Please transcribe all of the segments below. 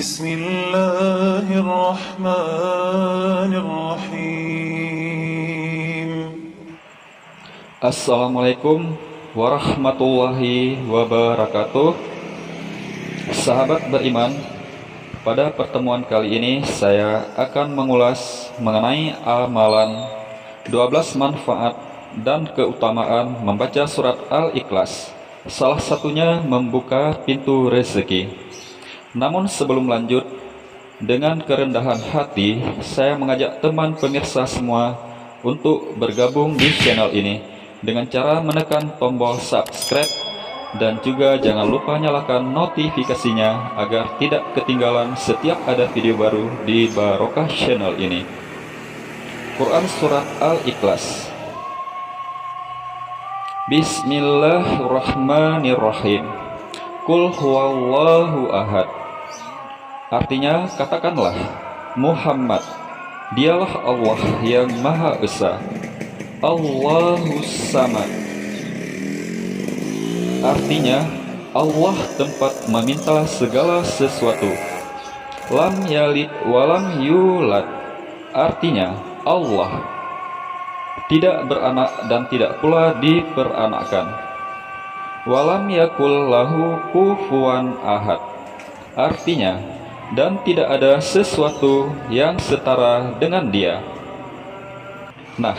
بسم الله الرحمن الرحيم. Assalamualaikum warahmatullahi wabarakatuh. Sahabat beriman, pada pertemuan kali ini saya akan mengulas mengenai amalan 12 manfaat dan keutamaan membaca surat Al-Ikhlas. Salah satunya membuka pintu rezeki. Namun sebelum lanjut, dengan kerendahan hati saya mengajak teman pemirsa semua untuk bergabung di channel ini dengan cara menekan tombol subscribe, dan juga jangan lupa nyalakan notifikasinya agar tidak ketinggalan setiap ada video baru di Barokah channel ini. Quran Surat Al-Ikhlas. Bismillahirrahmanirrahim. Qul huwallahu ahad. Artinya, katakanlah, Muhammad, dialah Allah yang Maha Esa. Allahus Samad. Artinya, Allah tempat meminta segala sesuatu. Lam yalid walam yulad. Artinya, Allah tidak beranak dan tidak pula diperanakkan. Walam yakul lahu kufuwan ahad. Artinya, dan tidak ada sesuatu yang setara dengan dia. Nah,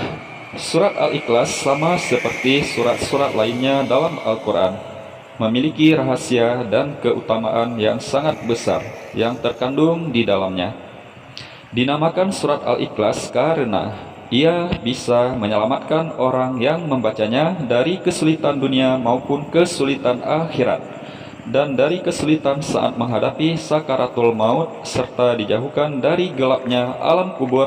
surat Al-Ikhlas sama seperti surat-surat lainnya dalam Al-Quran, memiliki rahasia dan keutamaan yang sangat besar yang terkandung di dalamnya. Dinamakan surat Al-Ikhlas karena ia bisa menyelamatkan orang yang membacanya dari kesulitan dunia maupun kesulitan akhirat, dan dari kesulitan saat menghadapi sakaratul maut, serta dijauhkan dari gelapnya alam kubur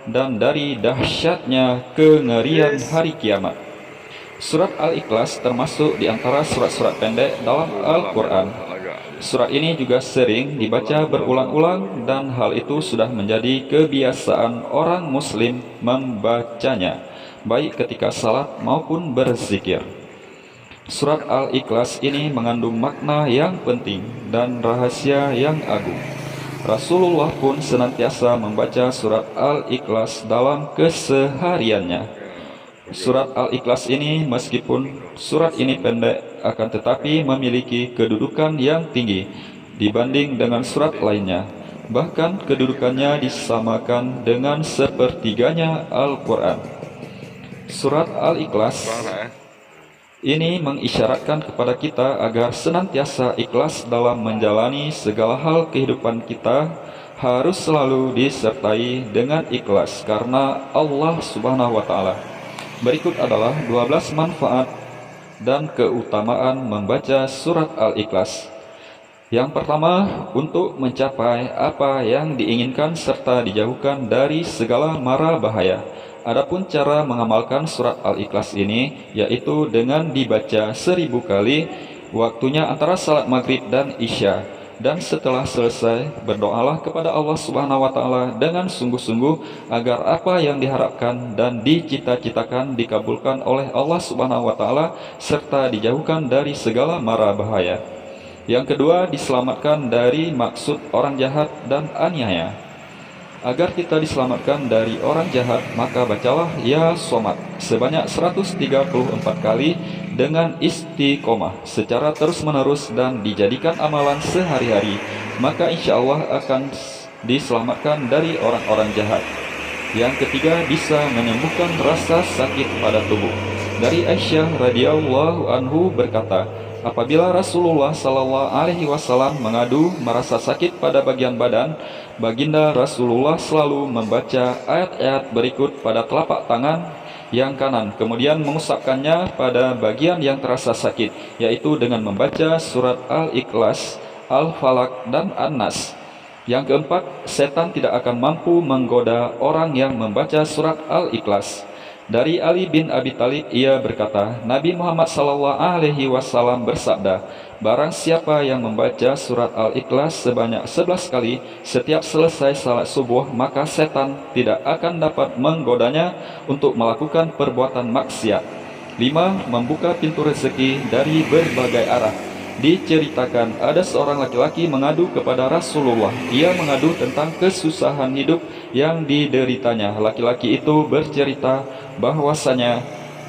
dan dari dahsyatnya kengerian hari kiamat. Surat Al-Ikhlas termasuk di antara surat-surat pendek dalam Al-Quran. Surat ini juga sering dibaca berulang-ulang, dan hal itu sudah menjadi kebiasaan orang muslim membacanya, baik ketika salat maupun berzikir. Surat Al-Ikhlas ini mengandung makna yang penting dan rahasia yang agung. Rasulullah pun senantiasa membaca surat Al-Ikhlas dalam kesehariannya. Surat Al-Ikhlas ini, meskipun surat ini pendek, akan tetapi memiliki kedudukan yang tinggi dibanding dengan surat lainnya. Bahkan kedudukannya disamakan dengan sepertiganya Al-Quran. Surat Al-Ikhlas ini mengisyaratkan kepada kita agar senantiasa ikhlas dalam menjalani segala hal kehidupan kita, harus selalu disertai dengan ikhlas karena Allah Subhanahu wa Ta'ala. Berikut adalah 12 manfaat dan keutamaan membaca surat Al-Ikhlas. Yang pertama, untuk mencapai apa yang diinginkan serta dijauhkan dari segala mara bahaya. Adapun cara mengamalkan surat Al-Ikhlas ini, yaitu dengan dibaca 1000 kali, waktunya antara salat maghrib dan isya. Dan setelah selesai, berdoalah kepada Allah Subhanahu wa Ta'ala dengan sungguh-sungguh agar apa yang diharapkan dan dicita-citakan dikabulkan oleh Allah Subhanahu wa Ta'ala, serta dijauhkan dari segala mara bahaya. Yang kedua, diselamatkan dari maksud orang jahat dan aniaya. Agar kita diselamatkan dari orang jahat, maka bacalah Ya Somad sebanyak 134 kali dengan istiqomah secara terus-menerus dan dijadikan amalan sehari-hari, maka insya Allah akan diselamatkan dari orang-orang jahat. Yang ketiga, bisa menyembuhkan rasa sakit pada tubuh. Dari Aisyah radhiyallahu anhu berkata, apabila Rasulullah sallallahu alaihi wasallam mengadu merasa sakit pada bagian badan, baginda Rasulullah selalu membaca ayat-ayat berikut pada telapak tangan yang kanan, kemudian mengusapkannya pada bagian yang terasa sakit, yaitu dengan membaca surat Al-Ikhlas, Al-Falaq, dan An-Nas. Yang keempat, setan tidak akan mampu menggoda orang yang membaca surat Al-Ikhlas. Dari Ali bin Abi Thalib, ia berkata, Nabi Muhammad SAW bersabda, barang siapa yang membaca surat Al-Ikhlas sebanyak 11 kali setiap selesai salat subuh, maka setan tidak akan dapat menggodanya untuk melakukan perbuatan maksiat. 5. Membuka pintu rezeki dari berbagai arah. diceritakan ada seorang laki-laki mengadu kepada Rasulullah. Ia mengadu tentang kesusahan hidup yang dideritanya. Laki-laki itu bercerita bahwasanya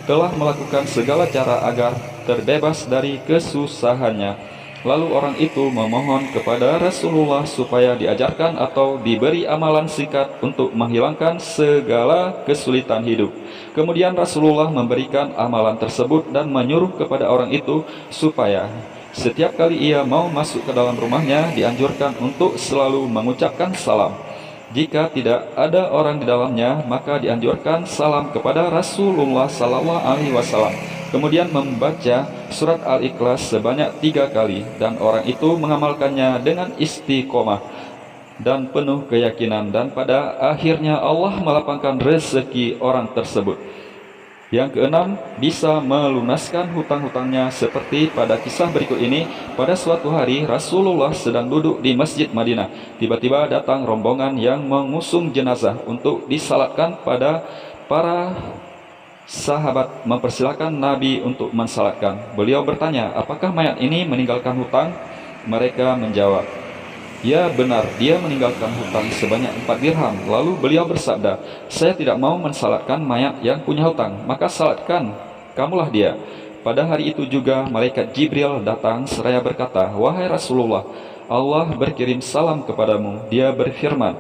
telah melakukan segala cara agar terbebas dari kesusahannya. Lalu orang itu memohon kepada Rasulullah supaya diajarkan atau diberi amalan singkat untuk menghilangkan segala kesulitan hidup. Kemudian Rasulullah memberikan amalan tersebut dan menyuruh kepada orang itu supaya setiap kali ia mau masuk ke dalam rumahnya dianjurkan untuk selalu mengucapkan salam. Jika tidak ada orang di dalamnya, maka dianjurkan salam kepada Rasulullah SAW. Kemudian membaca surat Al-Ikhlas sebanyak 3 kali, dan orang itu mengamalkannya dengan istiqomah dan penuh keyakinan, dan pada akhirnya Allah melapangkan rezeki orang tersebut. Yang keenam, bisa melunaskan hutang-hutangnya seperti pada kisah berikut ini. Pada suatu hari Rasulullah sedang duduk di Masjid Madinah. Tiba-tiba datang rombongan yang mengusung jenazah untuk disalatkan. Pada para sahabat mempersilahkan Nabi untuk mensalatkan. Beliau bertanya, apakah mayat ini meninggalkan hutang? Mereka menjawab, ya benar, dia meninggalkan hutang sebanyak 4 dirham. Lalu beliau bersabda, saya tidak mau mensalatkan mayat yang punya hutang, maka salatkan kamulah dia. Pada hari itu juga malaikat Jibril datang seraya berkata, wahai Rasulullah, Allah berkirim salam kepadamu. Dia berfirman,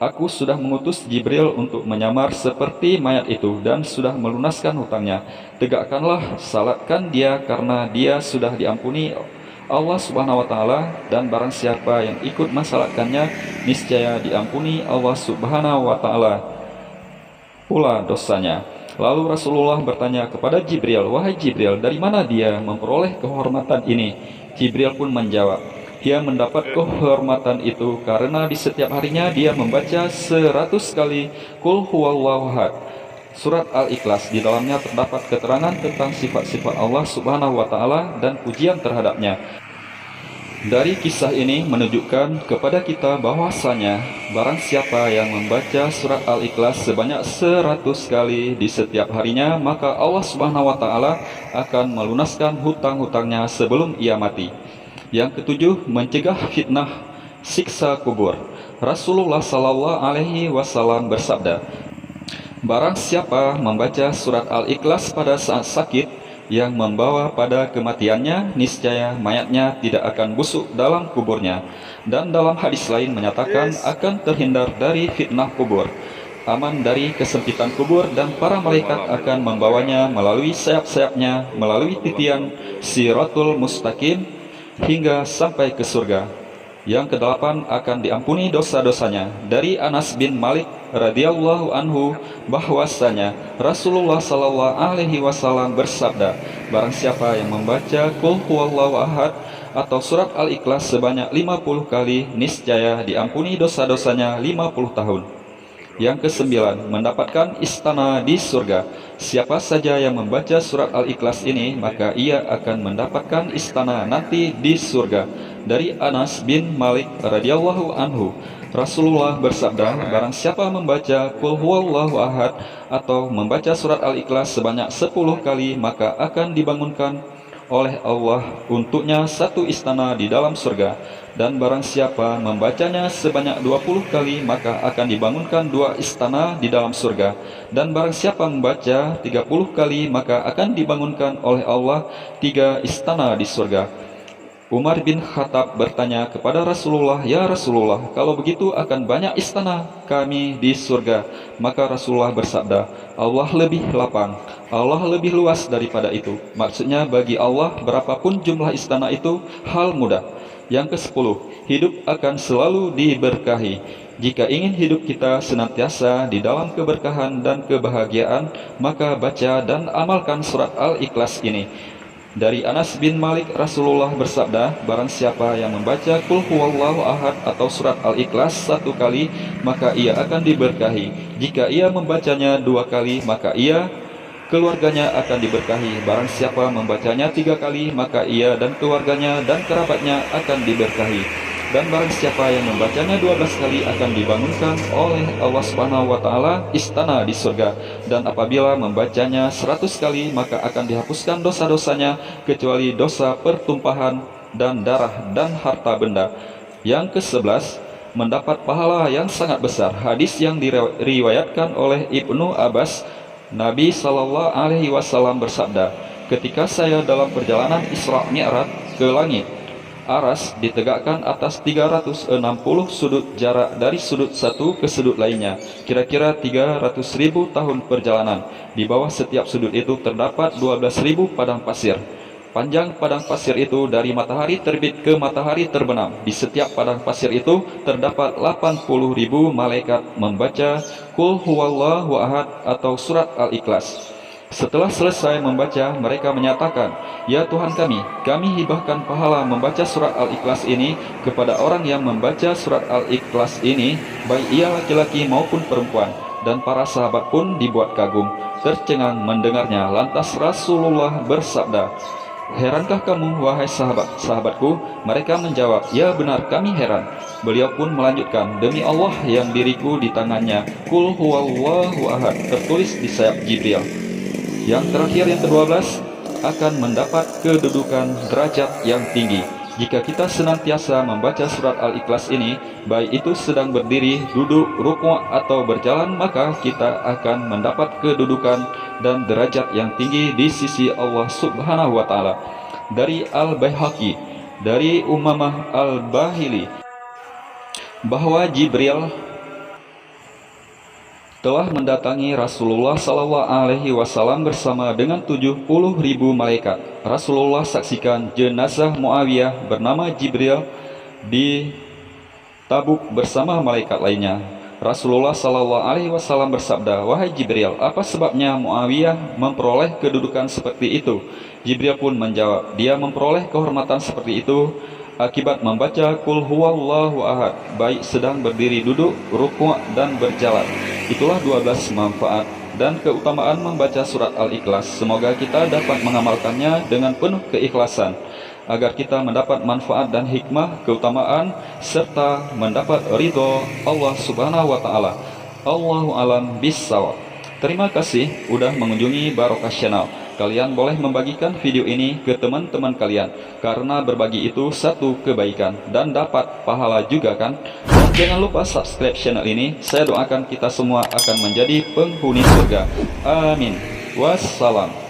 aku sudah mengutus Jibril untuk menyamar seperti mayat itu dan sudah melunaskan hutangnya. Tegakkanlah, salatkan dia karena dia sudah diampuni Allah Subhanahu wa taala, dan barang siapa yang ikut mensalatkannya niscaya diampuni Allah Subhanahu wa taala pula dosanya. Lalu Rasulullah bertanya kepada Jibril, wahai Jibril, dari mana dia memperoleh kehormatan ini? Jibril pun menjawab, dia mendapat kehormatan itu karena di setiap harinya dia membaca 100 kali Qul huwallahu ahad, surat Al-Ikhlas. Di dalamnya terdapat keterangan tentang sifat-sifat Allah Subhanahu wa taala dan pujian terhadapnya. Dari kisah ini menunjukkan kepada kita bahwasanya barang siapa yang membaca surat Al-Ikhlas sebanyak 100 kali di setiap harinya, maka Allah Subhanahu wa taala akan melunaskan hutang-hutangnya sebelum ia mati. Yang ketujuh, mencegah fitnah siksa kubur. Rasulullah sallallahu alaihi wasallam bersabda, barang siapa membaca surat Al-Ikhlas pada saat sakit yang membawa pada kematiannya, niscaya mayatnya tidak akan busuk dalam kuburnya. Dan dalam hadis lain menyatakan akan terhindar dari fitnah kubur, aman dari kesempitan kubur, dan para malaikat akan membawanya melalui sayap-sayapnya, melalui titian Siratul Mustaqim hingga sampai ke surga. Yang kedelapan, akan diampuni dosa-dosanya. Dari Anas bin Malik radhiyallahu anhu bahwasanya Rasulullah sallallahu alaihi wasallam bersabda, barang siapa yang membaca Qul huwallahu ahad atau surat Al-Ikhlas sebanyak 50 kali, niscaya diampuni dosa-dosanya 50 tahun. Yang kesembilan, mendapatkan istana di surga. Siapa saja yang membaca surat Al-Ikhlas ini, maka ia akan mendapatkan istana nanti di surga. Dari Anas bin Malik radhiyallahu anhu, Rasulullah bersabda, barang siapa membaca Qul huwallahu ahad atau membaca surat Al-Ikhlas sebanyak 10 kali, maka akan dibangunkan oleh Allah untuknya satu istana di dalam surga. Dan barang siapa membacanya sebanyak 20 kali, maka akan dibangunkan 2 istana di dalam surga. Dan barang siapa membaca 30 kali, maka akan dibangunkan oleh Allah 3 istana di surga. Umar bin Khattab bertanya kepada Rasulullah, ya Rasulullah, kalau begitu akan banyak istana kami di surga. Maka Rasulullah bersabda, Allah lebih lapang, Allah lebih luas daripada itu. Maksudnya bagi Allah berapapun jumlah istana itu hal mudah. Yang ke-10, hidup akan selalu diberkahi. Jika ingin hidup kita senantiasa di dalam keberkahan dan kebahagiaan, maka baca dan amalkan surat Al-Ikhlas ini. Dari Anas bin Malik, Rasulullah bersabda, barang siapa yang membaca Qul huwallahu ahad atau surat Al-Ikhlas 1 kali, maka ia akan diberkahi. Jika ia membacanya 2 kali, maka keluarganya akan diberkahi. Barang siapa membacanya 3 kali, maka ia dan keluarganya dan kerabatnya akan diberkahi. Dan barang siapa yang membacanya 12 kali, akan dibangunkan oleh Allah Subhanahu wa taala istana di surga. Dan apabila membacanya 100 kali, maka akan dihapuskan dosa-dosanya kecuali dosa pertumpahan dan darah dan harta benda. Yang ke-11, mendapat pahala yang sangat besar. Hadis yang diriwayatkan oleh Ibnu Abbas, Nabi Shallallahu Alaihi Wasallam bersabda, ketika saya dalam perjalanan Isra Mi'raj ke langit, aras ditegakkan atas 360 sudut jarak dari sudut satu ke sudut lainnya, kira-kira 300.000 tahun perjalanan. Di bawah setiap sudut itu terdapat 12.000 padang pasir. Panjang padang pasir itu dari matahari terbit ke matahari terbenam. Di setiap padang pasir itu terdapat 80.000 malaikat membaca Qul huwallahu ahad atau surat Al-Ikhlas. Setelah selesai membaca, mereka menyatakan, "Ya Tuhan kami hibahkan pahala membaca surat Al-Ikhlas ini kepada orang yang membaca surat Al-Ikhlas ini, baik ia laki-laki maupun perempuan." Dan para sahabat pun dibuat kagum, tercengang mendengarnya. Lantas Rasulullah bersabda, "Herankah kamu, wahai sahabat-sahabatku?" Mereka menjawab, "Ya benar, kami heran." Beliau pun melanjutkan, "Demi Allah yang diriku di tangannya, Qul huwallahu ahad tertulis di sayap Jibril." Yang terakhir, yang ke-12, akan mendapat kedudukan derajat yang tinggi. Jika kita senantiasa membaca surat Al-Ikhlas ini, baik itu sedang berdiri, duduk, rukuk, atau berjalan, maka kita akan mendapat kedudukan dan derajat yang tinggi di sisi Allah Subhanahu wa Ta'ala. Dari Al-Baihaqi, dari Umamah Al-Bahili, bahwa Jibril telah mendatangi Rasulullah Sallallahu Alaihi Wasallam bersama dengan 70.000 malaikat. Rasulullah saksikan jenazah Muawiyah bernama Jibril di Tabuk bersama malaikat lainnya. Rasulullah Sallallahu Alaihi Wasallam bersabda, "Wahai Jibril, apa sebabnya Muawiyah memperoleh kedudukan seperti itu?" Jibril pun menjawab, "Dia memperoleh kehormatan seperti itu akibat membaca Qul huwallahu ahad, baik sedang berdiri, duduk, rukuk, dan berjalan." Itulah 12 manfaat dan keutamaan membaca surat Al-Ikhlas. Semoga kita dapat mengamalkannya dengan penuh keikhlasan, agar kita mendapat manfaat dan hikmah, keutamaan, serta mendapat ridho Allah Subhanahu wa Ta'ala. Allahu alam bissawab. Terima kasih udah mengunjungi Barokah Channel. Kalian boleh membagikan video ini ke teman-teman kalian, karena berbagi itu satu kebaikan dan dapat pahala juga kan. Dan jangan lupa subscribe channel ini. Saya doakan kita semua akan menjadi penghuni surga. Amin. Wassalam.